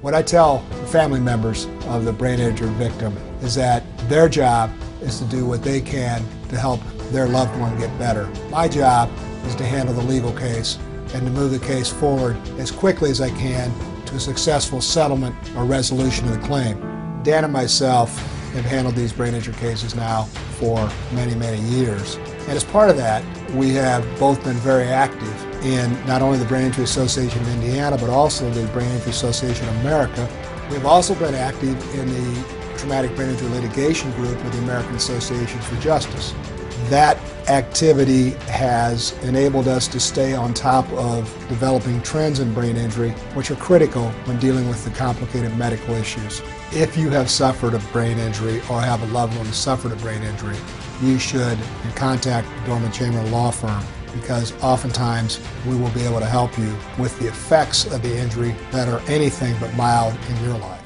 What I tell the family members of the brain injury victim is that their job is to do what they can to help their loved one get better. My job is to handle the legal case and to move the case forward as quickly as I can to a successful settlement or resolution of the claim. Dan and myself have handled these brain injury cases now for many, many years. And as part of that, we have both been very active in not only the Brain Injury Association of Indiana, but also the Brain Injury Association of America. We've also been active in the Traumatic Brain Injury Litigation Group with the American Associations for Justice. That activity has enabled us to stay on top of developing trends in brain injury, which are critical when dealing with the complicated medical issues. If you have suffered a brain injury or have a loved one who suffered a brain injury, you should contact Dorman Chamberlain Law Firm, because oftentimes we will be able to help you with the effects of the injury that are anything but mild in your life.